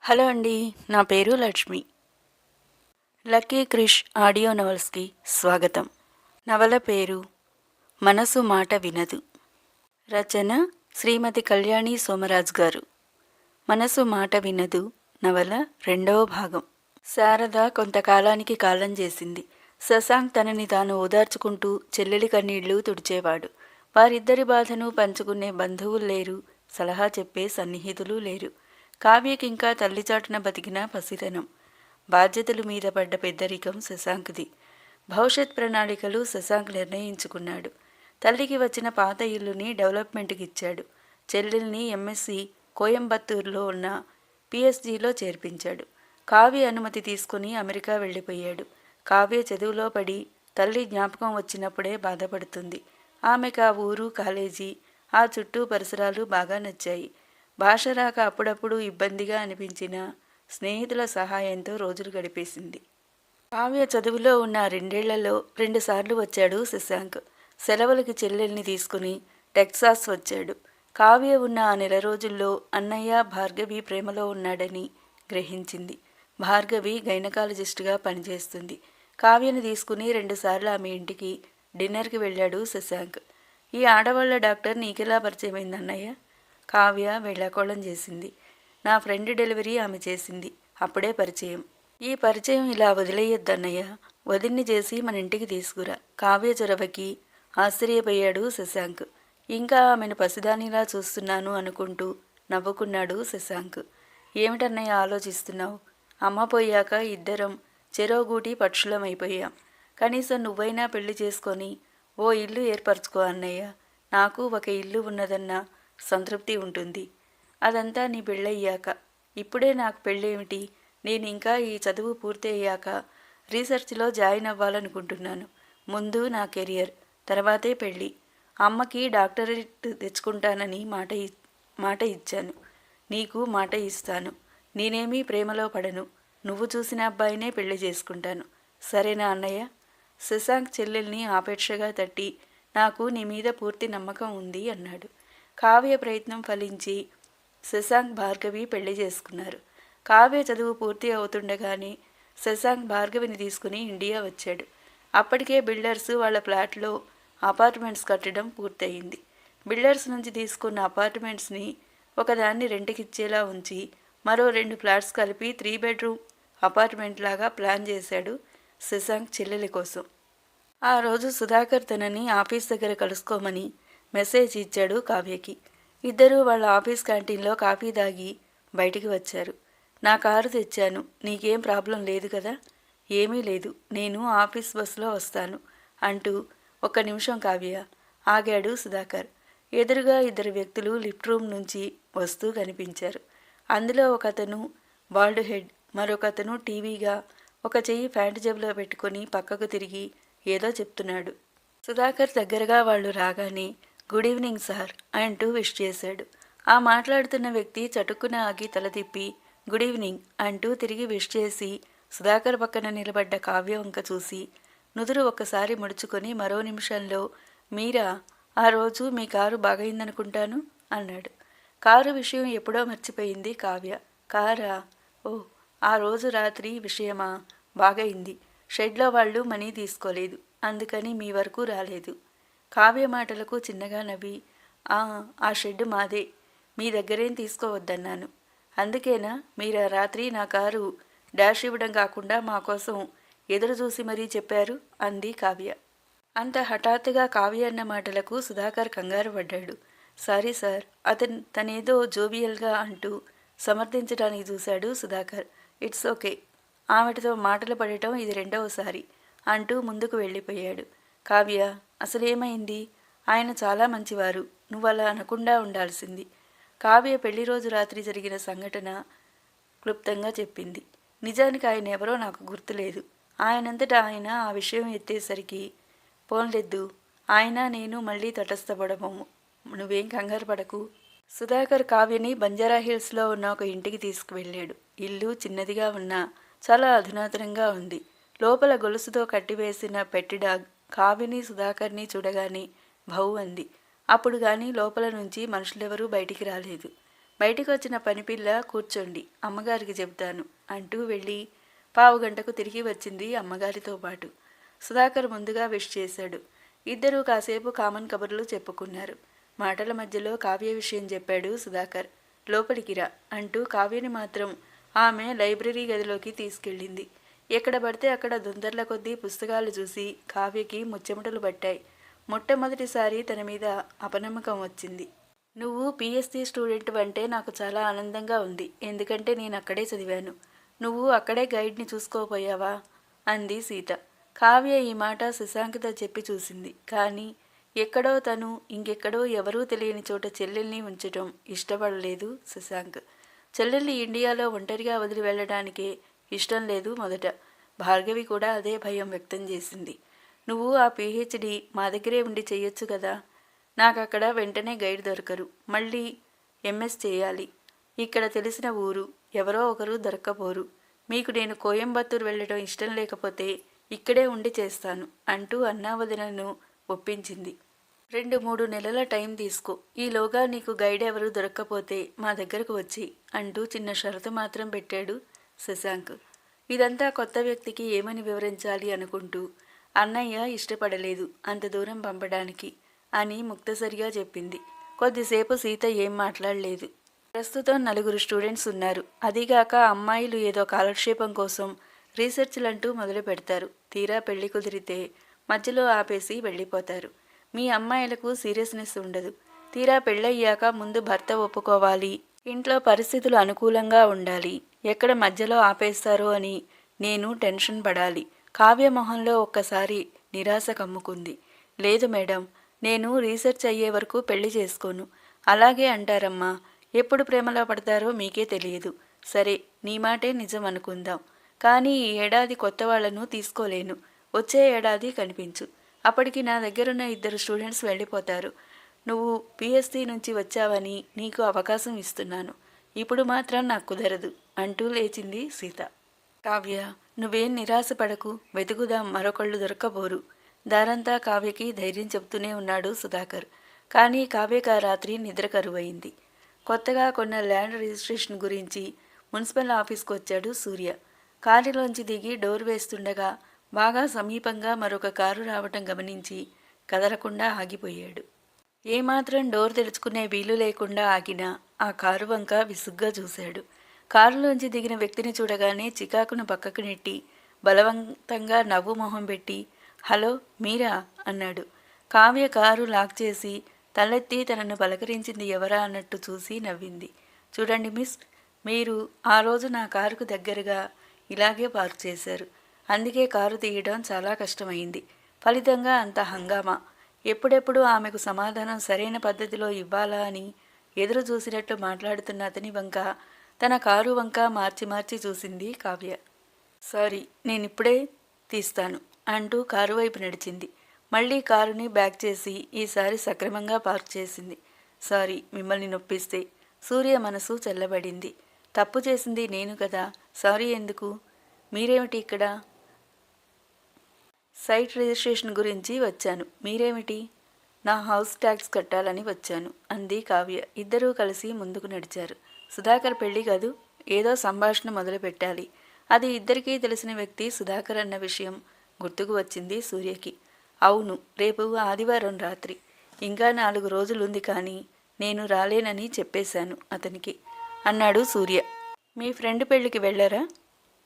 Hello అండి. నా పేరు లక్ష్మి. లక్కీ క్రిష్ ఆడియో నవల్స్కి స్వాగతం. నవల పేరు మనసు మాట వినదు. రచన శ్రీమతి కళ్యాణి సోమరాజ్ గారు. మనసు మాట వినదు నవల 2వ భాగం. శారద కొంతకాలానికి కాలం చేసింది. శశాంక్ తనని తాను ఓదార్చుకుంటూ చెల్లెలి కన్నీళ్లు తుడిచేవాడు. వారిద్దరి బాధను పంచుకునే బంధువులు లేరు, సలహా చెప్పే సన్నిహితులు లేరు. కావ్యకింకా తల్లిచాటున బతికిన పసితనం. బాధ్యతలు మీద పడ్డ పెద్దరికం శశాంక్ది. భవిష్యత్ ప్రణాళికలు శశాంక్ నిర్ణయించుకున్నాడు. తల్లికి వచ్చిన పాత ఇల్లుని డెవలప్మెంట్కి ఇచ్చాడు. చెల్లెల్ని ఎంఎస్సి కోయంబత్తూరులో ఉన్న పిఎస్జిలో చేర్పించాడు. కావ్య అనుమతి తీసుకుని అమెరికా వెళ్ళిపోయాడు. కావ్య చదువులో పడి తల్లి జ్ఞాపకం వచ్చినప్పుడే బాధపడుతుంది. ఆమెకు ఆ ఊరు, కాలేజీ, ఆ చుట్టూ పరిసరాలు బాగా నచ్చాయి. భాష రాక అప్పుడప్పుడు ఇబ్బందిగా అనిపించిన స్నేహితుల సహాయంతో రోజులు గడిపేసింది. కావ్య చదువులో ఉన్న 2 ఏళ్లలో 2 సార్లు వచ్చాడు శశాంక్. సెలవులకి చెల్లెల్ని తీసుకుని టెక్సాస్ వచ్చాడు. కావ్య ఉన్న ఆ నెల రోజుల్లో అన్నయ్య భార్గవి ప్రేమలో ఉన్నాడని గ్రహించింది. భార్గవి గైనకాలజిస్టుగా పనిచేస్తుంది. కావ్యని తీసుకుని 2 సార్లు ఆమె ఇంటికి డిన్నర్కి వెళ్ళాడు శశాంక్. ఈ ఆడవాళ్ల డాక్టర్ నీకెలా పరిచయమైంది అన్నయ్య? కావ్య వెళ్ళాకోళం చేసింది. నా ఫ్రెండ్ డెలివరీ ఆమె చేసింది, అప్పుడే పరిచయం. ఈ పరిచయం ఇలా వదిలేయొద్దన్నయ్య. వదిన్ని చేసి మన ఇంటికి తీసుకురా. కావ్య చొరవకి ఆశ్చర్యపోయాడు శశాంక్. ఇంకా ఆమెను పసిదానిలా చూస్తున్నాను అనుకుంటూ నవ్వుకున్నాడు శశాంక్. ఏమిటన్నయ్య ఆలోచిస్తున్నావు? అమ్మ పోయాక ఇద్దరం చెరోగూటి పక్షులమైపోయాం. కనీసం నువ్వైనా పెళ్లి చేసుకొని ఓ ఇల్లు ఏర్పరచుకో అన్నయ్య. నాకు ఒక ఇల్లు ఉన్నదన్న సంతృప్తి ఉంటుంది. అదంతా నీ పెళ్ళయ్యాక. ఇప్పుడే నాకు పెళ్ళేమిటి? నేను ఇంకా ఈ చదువు పూర్తి అయ్యాక రీసెర్చ్లో జాయిన్ అవ్వాలనుకుంటున్నాను. ముందు నా కెరియర్, తర్వాతే పెళ్ళి. అమ్మకి డాక్టరేట్ తెచ్చుకుంటానని మాట ఇచ్చాను. నీకు మాట ఇస్తాను. నేనేమీ ప్రేమలో పడను. నువ్వు చూసిన అబ్బాయినే పెళ్లి చేసుకుంటాను. సరేనా అన్నయ్య? శశాంక్ చెల్లెల్ని ఆపేక్షగా తట్టి నాకు నీ మీద పూర్తి నమ్మకం ఉంది అన్నాడు. కావ్య ప్రయత్నం ఫలించి శశాంక్ భార్గవి పెళ్లి చేసుకున్నారు. కావ్య చదువు పూర్తి అవుతుండగానే శశాంక్ భార్గవిని తీసుకుని ఇండియా వచ్చాడు. అప్పటికే బిల్డర్స్ వాళ్ళ ఫ్లాట్లో అపార్ట్మెంట్స్ కట్టడం పూర్తయింది. బిల్డర్స్ నుంచి తీసుకున్న అపార్ట్మెంట్స్ని ఒకదాన్ని రెంట్కిచ్చేలా ఉంచి మరో 2 ఫ్లాట్స్ కలిపి 3 బెడ్రూమ్ అపార్ట్మెంట్ లాగా ప్లాన్ చేశాడు శశాంక్ చెల్లెలి కోసం. ఆ రోజు సుధాకర్ తనని ఆఫీస్ దగ్గర కలుసుకోమని మెసేజ్ ఇచ్చాడు కావ్యకి. ఇద్దరూ వాళ్ళ ఆఫీస్ క్యాంటీన్లో కాఫీ తాగి బయటికి వచ్చారు. నా కారు తెచ్చాను, నీకేం ప్రాబ్లం లేదు కదా? ఏమీ లేదు, నేను ఆఫీస్ బస్సులో వస్తాను అంటూ 1 నిమిషం కావ్య ఆగాడు సుధాకర్. ఎదురుగా 2 వ్యక్తులు లిఫ్ట్ రూమ్ నుంచి వస్తూ కనిపించారు. అందులో ఒకతను బాల్డ్ హెడ్, మరొకతను టీవీగా ఒక చెయ్యి ప్యాంటు జేబులో పెట్టుకుని పక్కకు తిరిగి ఏదో చెప్తున్నాడు. సుధాకర్ దగ్గరగా వాళ్ళు రాగానే గుడ్ ఈవినింగ్ సార్ అంటూ విష్ చేశాడు. ఆ మాట్లాడుతున్న వ్యక్తి చటుక్కున ఆగి తల తిప్పి గుడ్ ఈవినింగ్ అంటూ తిరిగి విష్ చేసి సుధాకర్ పక్కన నిలబడ్డ కావ్య వంక చూసి నుదురు ఒక్కసారి ముడుచుకొని మరో నిమిషంలో మీరా? ఆ రోజు మీ కారు బాగైందనుకుంటాను అన్నాడు. కారు విషయం ఎప్పుడో మర్చిపోయింది కావ్య. కారా? ఓ, ఆ రోజు రాత్రి విషయమా? బాగైంది. షెడ్లో వాళ్ళు మనీ తీసుకోలేదు, అందుకని మీ వరకు రాలేదు. కావ్య మాటలకు చిన్నగా నవ్వి ఆ షెడ్ మాదే, మీ దగ్గరేం తీసుకోవద్దన్నాను. అందుకేనా మీరు రాత్రి నా కారు డాష్ ఇవ్వడం కాకుండా మా కోసం ఎదురు చూసి మరీ చెప్పారు అంది కావ్య. అంత హఠాత్తుగా కావ్య అన్న మాటలకు సుధాకర్ కంగారు పడ్డాడు. సారీ సార్, తనేదో జోవియల్గా అంటూ సమర్థించడానికి చూశాడు సుధాకర్. It's okay. ఆమెటితో మాటలు పడటం ఇది 2వసారి అంటూ ముందుకు వెళ్ళిపోయాడు. కావ్య, అసలేమైంది? ఆయన చాలా మంచివారు, నువ్వలా అనకుండా ఉండాల్సింది. కావ్య పెళ్లి రోజు రాత్రి జరిగిన సంఘటన క్లుప్తంగా చెప్పింది. నిజానికి ఆయన ఎవరో నాకు గుర్తులేదు. ఆయనంతటా ఆయన ఆ విషయం ఎత్తేసరికి పోన్లెద్దు, ఆయన నేను మళ్ళీ తటస్థపడము. నువ్వేం కంగారు పడకు. సుధాకర్ కావ్యని బంజారాహిల్స్లో ఉన్న ఒక ఇంటికి తీసుకువెళ్ళాడు. ఇల్లు చిన్నదిగా ఉన్నా చాలా అధునాతనంగా ఉంది. లోపల గొలుసుతో కట్టివేసిన పెట్టి డాగ్ కావ్యని సుధాకర్ని చూడగానే భౌ అంది. అప్పుడు కానీ లోపల నుంచి మనుషులెవరూ బయటికి రాలేదు. బయటికి వచ్చిన పనిపిల్ల కూర్చోండి, అమ్మగారికి చెబుతాను అంటూ వెళ్ళి పావుగంటకు తిరిగి వచ్చింది అమ్మగారితో పాటు. సుధాకర్ ముందుగా విష్ చేశాడు. ఇద్దరూ కాసేపు కామన్ కబుర్లు చెప్పుకున్నారు. మాటల మధ్యలో కావ్య విషయం చెప్పాడు సుధాకర్. లోపలికి రా అంటూ కావ్యని మాత్రం ఆమె లైబ్రరీ గదిలోకి తీసుకెళ్ళింది. ఎక్కడ పడితే అక్కడ దొందర్ల కొద్దీ పుస్తకాలు చూసి కావ్యకి ముచ్చెమటలు పట్టాయి. మొట్టమొదటిసారి తన మీద అపనమ్మకం వచ్చింది. నువ్వు పిఎస్సి స్టూడెంట్ అంటే నాకు చాలా ఆనందంగా ఉంది. ఎందుకంటే నేను అక్కడే చదివాను. నువ్వు అక్కడే గైడ్ని చూసుకోపోయావా అంది సీత. కావ్య ఈ మాట శశాంక్తో చెప్పి చూసింది. కానీ ఎక్కడో తను ఇంకెక్కడో ఎవరూ తెలియని చోట చెల్లెల్ని ఉంచటం ఇష్టపడలేదు శశాంక్. చెల్లెల్ని ఇండియాలో ఒంటరిగా వదిలి వెళ్ళడానికే ఇష్టం లేదు మొదట. భార్గవి కూడా అదే భయం వ్యక్తం చేసింది. నువ్వు ఆ పిహెచ్డి మా దగ్గరే ఉండి చెయ్యొచ్చు కదా. నాకు అక్కడ వెంటనే గైడ్ దొరకరు. మళ్ళీ ఎంఎస్ చేయాలి. ఇక్కడ తెలిసిన ఊరు, ఎవరో ఒకరు దొరక్కపోరు. మీకు నేను కోయంబత్తూరు వెళ్ళడం ఇష్టం లేకపోతే ఇక్కడే ఉండి చేస్తాను అంటూ అన్నావదినను ఒప్పించింది. 2-3 నెలల టైం తీసుకో. ఈలోగా నీకు గైడ్ ఎవరు దొరక్కపోతే మా దగ్గరకు వచ్చి అంటూ చిన్న షరతు మాత్రం పెట్టాడు శశాంక్. ఇదంతా కొత్త వ్యక్తికి ఏమని వివరించాలి అనుకుంటూ అన్నయ్య ఇష్టపడలేదు అంత దూరం పంపడానికి అని ముక్తసరిగా చెప్పింది. కొద్దిసేపు సీత ఏం మాట్లాడలేదు. ప్రస్తుతం 4 స్టూడెంట్స్ ఉన్నారు. అదిగాక అమ్మాయిలు ఏదో కాలక్షేపం కోసం రీసెర్చ్లంటూ మొదలు పెడతారు. తీరా పెళ్లి కుదిరితే మధ్యలో ఆపేసి వెళ్ళిపోతారు. మీ అమ్మాయిలకు సీరియస్నెస్ ఉండదు. తీరా పెళ్ళయ్యాక ముందు భర్త ఒప్పుకోవాలి, ఇంట్లో పరిస్థితులు అనుకూలంగా ఉండాలి. ఎక్కడ మధ్యలో ఆపేస్తారో అని నేను టెన్షన్ పడాలి. కావ్య మొహంలో ఒక్కసారి నిరాశ కమ్ముకుంది. లేదు మేడం, నేను రీసెర్చ్ అయ్యే వరకు పెళ్లి చేసుకోను. అలాగే అంటారమ్మా. ఎప్పుడు ప్రేమలో పడతారో మీకే తెలియదు. సరే, నీ మాటే నిజం అనుకుందాం. కానీ ఈ ఏడాది కొత్త వాళ్లను తీసుకోలేను. వచ్చే ఏడాది కనిపించు. అప్పటికి నా దగ్గరున్న 2 స్టూడెంట్స్ వెళ్ళిపోతారు. నువ్వు పిఎస్సి నుంచి వచ్చావని నీకు అవకాశం ఇస్తున్నాను. ఇప్పుడు మాత్రం నాకు కుదరదు అంటూ లేచింది సీత. కావ్య, నువ్వేం నిరాశపడకు. వెతుకుదాం, మరొకళ్ళు దొరకబోరు. దారంతా కావ్యకి ధైర్యం చెప్తూనే ఉన్నాడు సుధాకర్. కానీ కావ్యకి ఆ రాత్రి నిద్ర కరువైంది. కొత్తగా కొన్న ల్యాండ్ రిజిస్ట్రేషన్ గురించి మున్సిపల్ ఆఫీస్కి వచ్చాడు సూర్య. కారులోంచి దిగి డోర్ వేస్తుండగా బాగా సమీపంగా మరొక కారు రావటం గమనించి కదలకుండా ఆగిపోయాడు. ఏమాత్రం డోర్ తెరుచుకునే వీలు లేకుండా ఆగిన ఆ కారు వంక విసుగ్గా చూశాడు. కారులోంచి దిగిన వ్యక్తిని చూడగానే చికాకును పక్కకు నెట్టి బలవంతంగా నవ్వు మొహం పెట్టి హలో మీరా అన్నాడు. కావ్య కారు లాక్ చేసి తలెత్తి తనను పలకరించింది ఎవరా అన్నట్టు చూసి నవ్వింది. చూడండి మిస్, మీరు ఆ రోజు నా కారుకు దగ్గరగా ఇలాగే పార్క్ చేశారు. అందుకే కారు తీయడం చాలా కష్టమైంది. ఫలితంగా అంత హంగామా. ఎప్పుడెప్పుడు ఆమెకు సమాధానం సరైన పద్ధతిలో ఇవ్వాలా అని ఎదురు చూసినట్లు మాట్లాడుతున్న అతని వంక, తన కారు వంక మార్చి మార్చి చూసింది కావ్య. సారీ, నేనిప్పుడే తీస్తాను అంటూ కారు వైపు నడిచింది. మళ్ళీ కారుని బ్యాక్ చేసి ఈసారి సక్రమంగా పార్క్ చేసింది. సారీ, మిమ్మల్ని నొప్పిస్తే. సూర్య మనసు చల్లబడింది. తప్పు చేసింది నేను కదా, సారీ ఎందుకు? మీరేమిటి ఇక్కడ? సైట్ రిజిస్ట్రేషన్ గురించి వచ్చాను. మీరేమిటి? నా హౌస్ ట్యాక్స్ కట్టాలని వచ్చాను అంది కావ్య. ఇద్దరూ కలిసి ముందుకు నడిచారు. సుధాకర్ పెళ్లి కాదు, ఏదో సంభాషణ మొదలు పెట్టాలి. అది ఇద్దరికీ తెలిసిన వ్యక్తి సుధాకర్ అన్న విషయం గుర్తుకు వచ్చింది సూర్యకి. అవును, రేపు ఆదివారం రాత్రి. ఇంకా 4 రోజులుంది, కానీ నేను రాలేనని చెప్పేశాను అతనికి అన్నాడు సూర్య. మీ ఫ్రెండ్ పెళ్లికి వెళ్ళారా?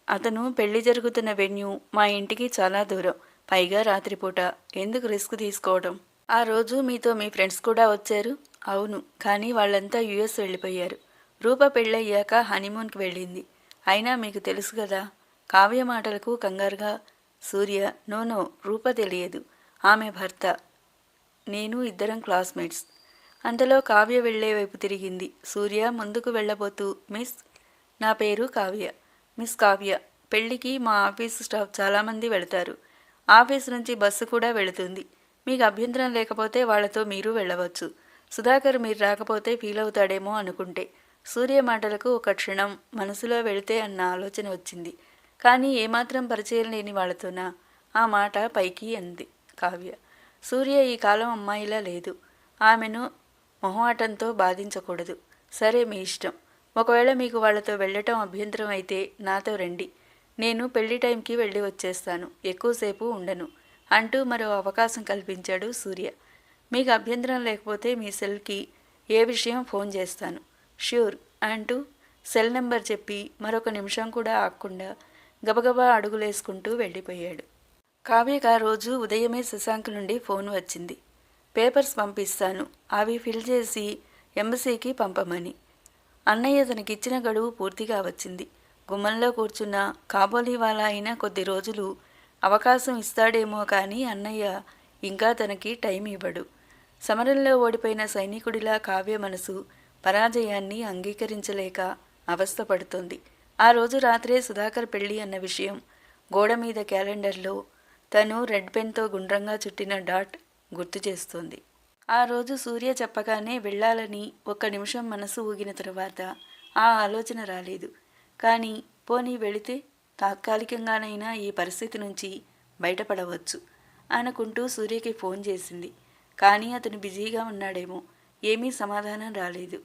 అతను పెళ్లి జరుగుతున్న వెన్యూ మా ఇంటికి చాలా దూరం. పైగా రాత్రిపూట, ఎందుకు రిస్క్ తీసుకోవడం? ఆ రోజు మీతో మీ ఫ్రెండ్స్ కూడా వచ్చారు. అవును, కానీ వాళ్ళంతా యుఎస్ వెళ్ళిపోయారు. రూప పెళ్ళయ్యాక హనీమూన్కి వెళ్ళింది. అయినా మీకు తెలుసు కదా. కావ్య మాటలకు కంగారుగా సూర్య, నో, రూప తెలియదు. ఆమె భర్త, నేను ఇద్దరం క్లాస్మేట్స్. అంతలో కావ్య వెళ్లే వైపు తిరిగింది. సూర్య ముందుకు వెళ్ళబోతూ, మిస్, నా పేరు కావ్య. మిస్ కావ్య, పెళ్లికి మా ఆఫీస్ స్టాఫ్ చాలామంది వెళతారు. ఆఫీస్ నుంచి బస్సు కూడా వెళుతుంది. మీకు అభ్యంతరం లేకపోతే వాళ్లతో మీరు వెళ్ళవచ్చు. సుధాకర్ మీరు రాకపోతే ఫీల్ అవుతాడేమో అనుకుంటే. సూర్య మాటలకు ఒక క్షణం మనసులో వెళితే అన్న ఆలోచన వచ్చింది. కానీ ఏమాత్రం పరిచయం లేని వాళ్లతోనా? ఆ మాట పైకి అంది కావ్య. సూర్య ఈ కాలం అమ్మాయిలా లేదు. ఆమెను మొహమాటంతో బాధించకూడదు. సరే మీ ఇష్టం. ఒకవేళ మీకు వాళ్ళతో వెళ్ళటం అభ్యంతరం అయితే నాతో రండి. నేను పెళ్లి టైంకి వెళ్ళి వచ్చేస్తాను, ఎక్కువసేపు ఉండను అంటూ మరో అవకాశం కల్పించాడు సూర్య. మీకు అభ్యంతరం లేకపోతే మీ సెల్కి ఏ విషయం ఫోన్ చేస్తాను. ష్యూర్ అంటూ సెల్ నెంబర్ చెప్పి మరొక నిమిషం కూడా ఆగకుండా గబగబా అడుగులేసుకుంటూ వెళ్ళిపోయాడు. కావ్యక రోజు ఉదయమే శశాంక్ నుండి ఫోన్ వచ్చింది. పేపర్స్ పంపిస్తాను, అవి ఫిల్ చేసి ఎంబసీకి పంపమని. అన్నయ్య తనకిచ్చిన గడువు పూర్తిగా వచ్చింది. గుమ్మంలో కూర్చున్న కాబోలీవాలా అయినా కొద్ది రోజులు అవకాశం ఇస్తాడేమో కానీ అన్నయ్య ఇంకా తనకి టైం ఇవ్వడు. సమరంలో ఓడిపోయిన సైనికుడిలా కావ్య మనసు పరాజయాన్ని అంగీకరించలేక అవస్థపడుతోంది. ఆ రోజు రాత్రే సుధాకర్ పెళ్లి అన్న విషయం గోడ మీద క్యాలెండర్లో తను రెడ్ పెన్తో గుండ్రంగా చుట్టిన డాట్ గుర్తు చేస్తోంది. ఆ రోజు సూర్య చెప్పగానే వెళ్ళాలని ఒక్క నిమిషం మనసు ఊగిన తరువాత ఆ ఆలోచన రాలేదు. కానీ పోనీ వెళితే తాత్కాలికంగానైనా ఈ పరిస్థితి నుంచి బయటపడవచ్చు అనుకుంటూ సూర్యకి ఫోన్ చేసింది. కానీ అతను బిజీగా ఉన్నాడేమో, ఏమీ సమాధానం రాలేదు.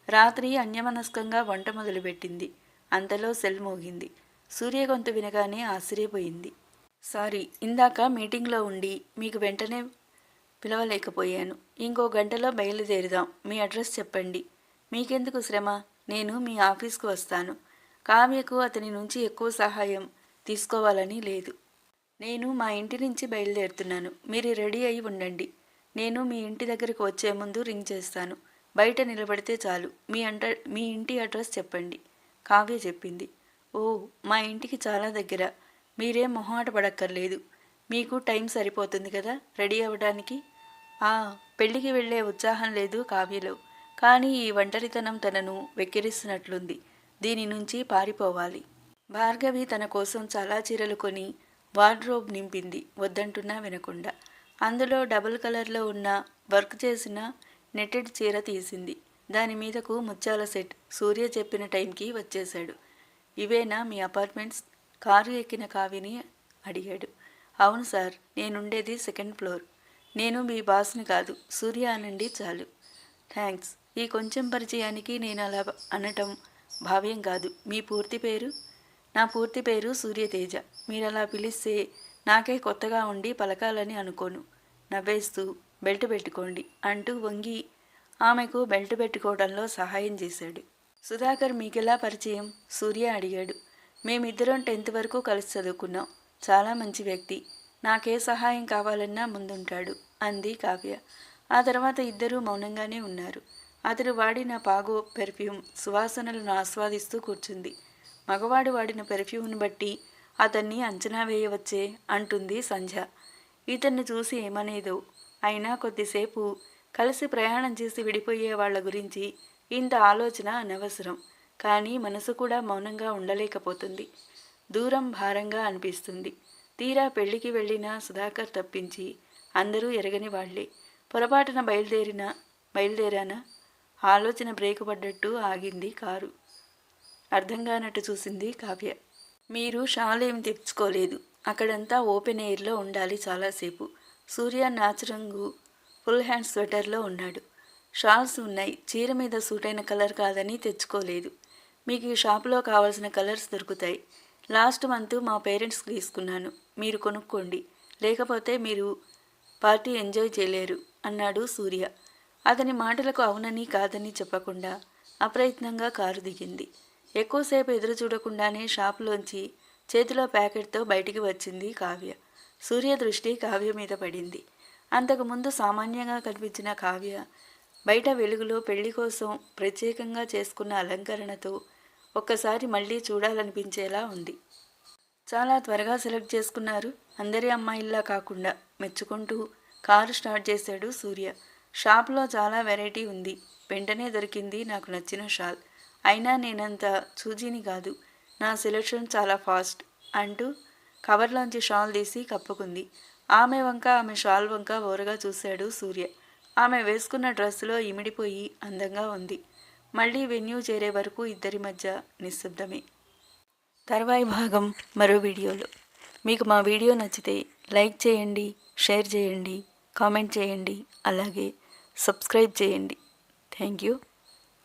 రాత్రి అన్యమనస్కంగా వంట మొదలుపెట్టింది. అంతలో సెల్ మోగింది. సూర్య గొంతు వినగానే ఆశ్చర్యపోయింది. సారీ, ఇందాక మీటింగ్లో ఉండి మీకు వెంటనే పిలవలేకపోయాను. ఇంకో గంటలో బయలుదేరుదాం. మీ అడ్రస్ చెప్పండి. మీకెందుకు శ్రమ, నేను మీ ఆఫీస్కు వస్తాను. కావ్యకు అతని నుంచి ఎక్కువ సహాయం తీసుకోవాలని లేదు. నేను మా ఇంటి నుంచి బయలుదేరుతున్నాను. మీరు రెడీ అయి ఉండండి. నేను మీ ఇంటి దగ్గరకు వచ్చే ముందు రింగ్ చేస్తాను. బయట నిలబడితే చాలు. మీ ఇంటి అడ్రస్ చెప్పండి. కావ్య చెప్పింది. ఓ, మా ఇంటికి చాలా దగ్గర. మీరేం మొహమాట పడక్కర్లేదు. మీకు టైం సరిపోతుంది కదా రెడీ అవ్వడానికి. పెళ్లికి వెళ్లే ఉత్సాహం లేదు కావ్యలో. కానీ ఈ ఒంటరితనం తనను వెక్కిరిస్తున్నట్లుంది. దీని నుంచి పారిపోవాలి. భార్గవి తన కోసం చాలా చీరలు కొని వార్డ్రోబ్ నింపింది, వద్దంటున్నా వినకుండా. అందులో డబుల్ కలర్లో ఉన్న వర్క్ చేసిన నెట్టెడ్ చీర తీసింది. దాని మీదకు ముత్యాల సెట్. సూర్య చెప్పిన టైంకి వచ్చేశాడు. ఇవేనా మీ అపార్ట్మెంట్స్? కారు ఎక్కిన కావ్యని అడిగాడు. అవును సార్, నేనుండేది సెకండ్ ఫ్లోర్. నేను మీ బాస్ని కాదు, సూర్య అనండి చాలు. థ్యాంక్స్. ఈ కొంచెం పరిచయానికి నేను అలా అనటం భావ్యం కాదు. మీ పూర్తి పేరు? నా పూర్తి పేరు సూర్యతేజ. మీరలా పిలిస్తే నాకే కొత్తగా ఉండి పలకాలని అనుకోను. నవ్వేస్తూ బెల్ట్ పెట్టుకోండి అంటూ వంగి ఆమెకు బెల్ట్ పెట్టుకోవడంలో సహాయం చేశాడు. సుధాకర్ మీకెలా పరిచయం? సూర్య అడిగాడు. మేమిద్దరం 10th వరకు కలిసి చదువుకున్నాం. చాలా మంచి వ్యక్తి. నాకే సహాయం కావాలన్నా ముందుంటాడు అంది కావ్య. ఆ తర్వాత ఇద్దరూ మౌనంగానే ఉన్నారు. అతడు వాడిన పాగో పెర్ఫ్యూమ్ సువాసనలను ఆస్వాదిస్తూ కూర్చుంది. మగవాడు వాడిన పెర్ఫ్యూమ్ను బట్టి అతన్ని అంచనా వేయవచ్చే అంటుంది సంధ్య. ఇతన్ని చూసి ఏమనేదో. అయినా కొద్దిసేపు కలిసి ప్రయాణం చేసి విడిపోయే వాళ్ల గురించి ఇంత ఆలోచన అనవసరం. కానీ మనసు కూడా మౌనంగా ఉండలేకపోతుంది. దూరం భారంగా అనిపిస్తుంది. తీరా పెళ్లికి వెళ్ళిన సుధాకర్ తప్పించి అందరూ ఎరగని వాళ్లే. పొరపాటున బయలుదేరానా? ఆలోచన బ్రేకు పడ్డట్టు ఆగింది కారు. అర్థం కానట్టు చూసింది కావ్య. మీరు షాల్ ఏమి తెచ్చుకోలేదు. అక్కడంతా ఓపెన్ ఎయిర్లో ఉండాలి చాలాసేపు. సూర్య నాచురంగు ఫుల్ హ్యాండ్ స్వెటర్లో ఉన్నాడు. షాల్స్ ఉన్నాయి. చీర మీద సూటైన కలర్ కాదని తెచ్చుకోలేదు. మీకు ఈ షాపులో కావాల్సిన కలర్స్ దొరుకుతాయి. లాస్ట్ మంత్ మా పేరెంట్స్కి తీసుకున్నాను. మీరు కొనుక్కోండి, లేకపోతే మీరు పార్టీ ఎంజాయ్ చేయలేరు అన్నాడు సూర్య. అతని మాటలకు అవునని కాదని చెప్పకుండా అప్రయత్నంగా కారు దిగింది. ఎక్కువసేపు ఎదురు చూడకుండానే షాపులోంచి చేతిలో ప్యాకెట్తో బయటికి వచ్చింది కావ్య. సూర్య దృష్టి కావ్య మీద పడింది. అంతకుముందు సామాన్యంగా కనిపించిన కావ్య బయట వెలుగులో పెళ్లి కోసం ప్రత్యేకంగా చేసుకున్న అలంకరణతో ఒక్కసారి మళ్ళీ చూడాలనిపించేలా ఉంది. చాలా త్వరగా సెలెక్ట్ చేసుకున్నారు. అందరి అమ్మాయిల్లా కాకుండా మెచ్చుకుంటూ కారు స్టార్ట్ చేశాడు సూర్య. షాప్లో చాలా వెరైటీ ఉంది. వెంటనే దొరికింది నాకు నచ్చిన షాల్. అయినా నేనంత చూజీని కాదు. నా సెలెక్షన్ చాలా ఫాస్ట్ అంటూ కవర్లోంచి షాల్ తీసి కప్పుకుంది. ఆమె వంక ఆమె షాల్ వంక ఓరగా చూశాడు సూర్య. ఆమె వేసుకున్న డ్రెస్సులో ఇమిడిపోయి అందంగా ఉంది. మళ్ళీ వెన్యూ చేరే వరకు ఇద్దరి మధ్య నిశ్శబ్దమే. తర్వాయి భాగం మరో వీడియోలో. మీకు మా వీడియో నచ్చితే లైక్ చేయండి, షేర్ చేయండి, కామెంట్ చేయండి, అలాగే సబ్స్క్రైబ్ చేయండి. Thank you.